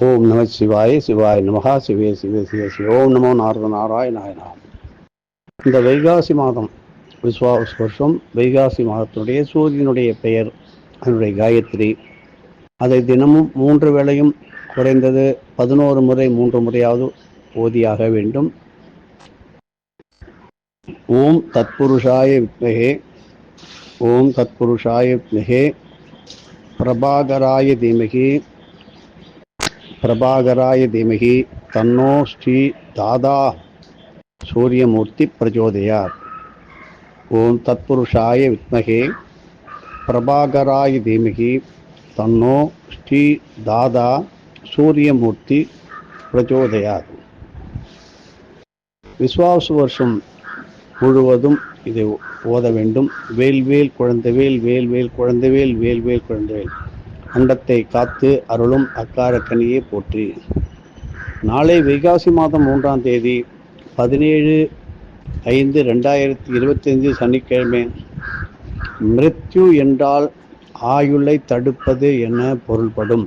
ஓம் நம சிவாய சிவாய நமகா சிவே சிவே சிவே சிவ. ஓம் நமோ நாரத நாராயணாய நமः. இந்த வைகாசி மாதம் விஸ்வாவசு வருஷம் வைகாசி மாதத்தினுடைய சூரியனுடைய பெயர், அதனுடைய காயத்ரி. அதை தினமும் 3 வேளையும் குறைந்தது 11 முறை 3 முறையாவது ஓதியாக வேண்டும். ஓம் தத்புருஷாய வித்மஹே, ஓம் தத்புருஷாய வித்மஹே, பிரபாகராய தீமஹி, பிரபாகராய தீமஹி, தன்னோ ஸ்ரீ தாதா சூரியமூர்த்தி பிரச்சோதயாத். ஓம் தத்புருஷாய வித்மஹே, பிரபாகராய தீமஹி, தன்னோ ஸ்ரீ தாதா சூரியமூர்த்தி பிரச்சோதயாத். விஸ்வாவசு வருஷம் முழுவதும் இதை ஓத வேண்டும். வேல்வேல் குழந்தைவேல், வேல்வேல் குழந்தைவேல், வேல்வேல் குழந்தைவேல். அண்டத்தை காத்து அருளும் அக்காரக்கனியை போற்றி. நாளை வைகாசி மாதம் 3ஆம் தேதி 17/5/2025 சனிக்கிழமை. மிருத்யு என்றால் ஆயுளை தடுப்பது என பொருள்படும்.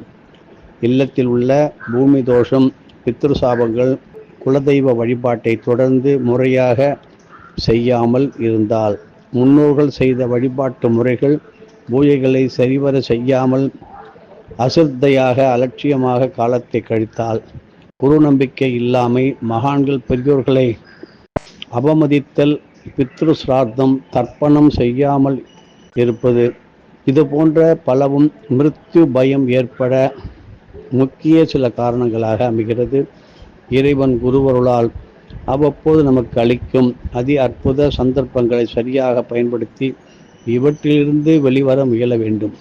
இல்லத்தில் உள்ள பூமி தோஷம், பித்ருசாபங்கள், குலதெய்வ வழிபாட்டை தொடர்ந்து முறையாக செய்யாமல் இருந்தால், முன்னோர்கள் செய்த வழிபாட்டு முறைகள் பூஜைகளை சரிவர செய்யாமல் அசிரத்தையாக அலட்சியமாக காலத்தை கழித்தால், குரு நம்பிக்கை இல்லாமை, மகான்கள் பெரியோர்களை அவமதித்தல், பித்ரு சிரார்த்தம் தர்ப்பணம் செய்யாமல் இருப்பது, இது போன்ற பலவும் மிருத்யு பயம் ஏற்பட முக்கிய சில காரணங்களாக அமைகிறது. இறைவன் குருவருளால் அவ்வப்போது நமக்கு அளிக்கும் அதி அற்புத சந்தர்ப்பங்களை சரியாக பயன்படுத்தி இவற்றிலிருந்து வெளிவர முயல வேண்டும்.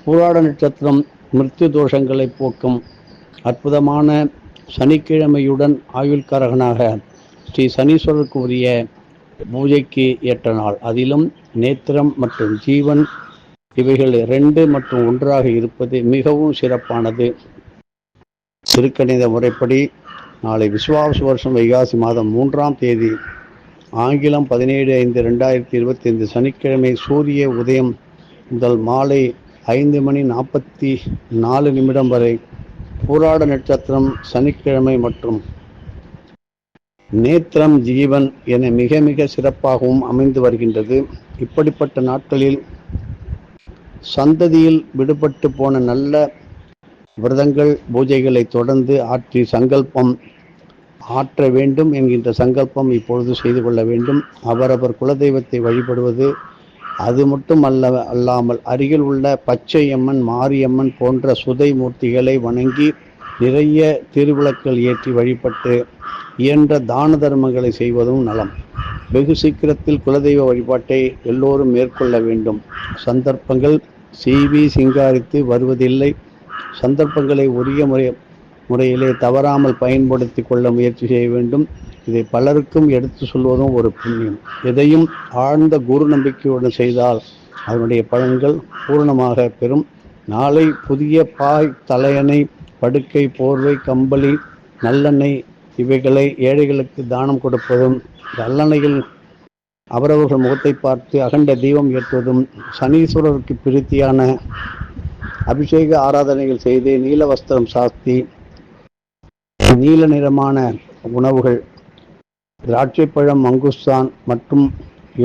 பூராட நட்சத்திரம் மிருத்யு தோஷங்களை போக்கும் அற்புதமான சனிக்கிழமையுடன் ஆயுள்காரகனாக ஸ்ரீ சனீஸ்வரருக்கு உரிய பூஜைக்கு ஏற்ற நாள். அதிலும் நேத்திரம் மற்றும் ஜீவன் இவைகள் 2 மற்றும் 1ஆக இருப்பது மிகவும் சிறப்பானது. திருக்கணித முறைப்படி நாளை விஸ்வாவசு வருஷம் வைகாசி மாதம் 3ஆம் தேதி ஆங்கிலம் 17/5/2025 சனிக்கிழமை சூரிய உதயம் முதல் மாலை 5:44 வரை பூராட நட்சத்திரம் சனிக்கிழமை மற்றும் நேத்திரம் ஜீவன் என மிக மிக சிறப்பாகவும் அமைந்து வருகின்றது. இப்படிப்பட்ட நாட்களில் சந்ததியில் விடுபட்டு போன நல்ல விரதங்கள் பூஜைகளை தொடர்ந்து ஆற்றி சங்கல்பம் ஆற்ற வேண்டும் என்கின்ற சங்கல்பம் இப்பொழுது செய்து கொள்ள வேண்டும். அவரவர் குலதெய்வத்தை வழிபடுவது, அது மட்டும் அல்லாமல் அருகில் உள்ள பச்சை அம்மன், மாரியம்மன் போன்ற சுதை மூர்த்திகளை வணங்கி நிறைய திருவிளக்குகள் ஏற்றி வழிபட்டு இயன்ற தான தர்மங்களை செய்வதும் நலம். வெகு சீக்கிரத்தில் குலதெய்வ வழிபாட்டை எல்லோரும் மேற்கொள்ள வேண்டும். சந்தர்ப்பங்கள் சிங்காரித்து வருவதில்லை. சந்தர்ப்பங்களை உரிய முறையிலே தவறாமல் பயன்படுத்தி கொள்ள முயற்சி செய்ய வேண்டும். இதை பலருக்கும் எடுத்து சொல்வதும் ஒரு புண்ணியம். எதையும் ஆழ்ந்த குரு நம்பிக்கையுடன் செய்தால் அதனுடைய பலன்கள் பூர்ணமாக பெறும். நாளை புதிய பாய், தலையணை, படுக்கை, போர்வை, கம்பளி, நல்லெண்ணெய் இவைகளை ஏழைகளுக்கு தானம் கொடுப்பதும், நல்லெண்ணெயில் அவரவர்கள் முகத்தை பார்த்து அகண்ட தீபம் ஏற்றுவதும், சனீஸ்வரருக்கு பிரீத்தியான அபிஷேக ஆராதனைகள் செய்து நீல வஸ்திரம் சாத்தி நீல நிறமான உணவுகள், திராட்சைப்பழம், மங்குஸ்தான் மற்றும்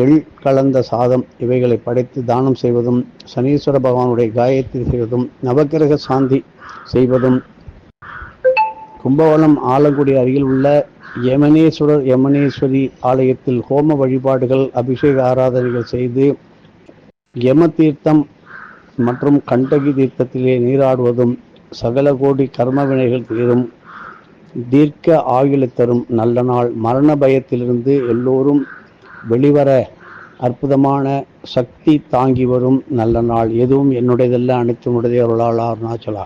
எள் கலந்த சாதம் இவைகளை படைத்து தானம் செய்வதும், சனீஸ்வர பகவானுடைய காயத்ரி செய்வதும், நவக்கிரக சாந்தி செய்வதும், கும்பகோணம் ஆலங்குடி அருகில் உள்ள யமனேஸ்வரர் யமனேஸ்வரி ஆலயத்தில் ஹோம வழிபாடுகள், அபிஷேக ஆராதனைகள் செய்து யம தீர்த்தம் மற்றும் கண்டகி தீர்த்தத்திலே நீராடுவதும் சகல கோடி கர்ம வினைகள் தீரும். தீர்க்க ஆயுளை தரும் நல்ல நாள். மரண பயத்திலிருந்து எல்லோரும் வெளிவர அற்புதமான சக்தி தாங்கி வரும் நல்ல நாள். எதுவும் என்னுடையதல்ல, அனைத்து உடையவர்களால் அருணாச்சலா.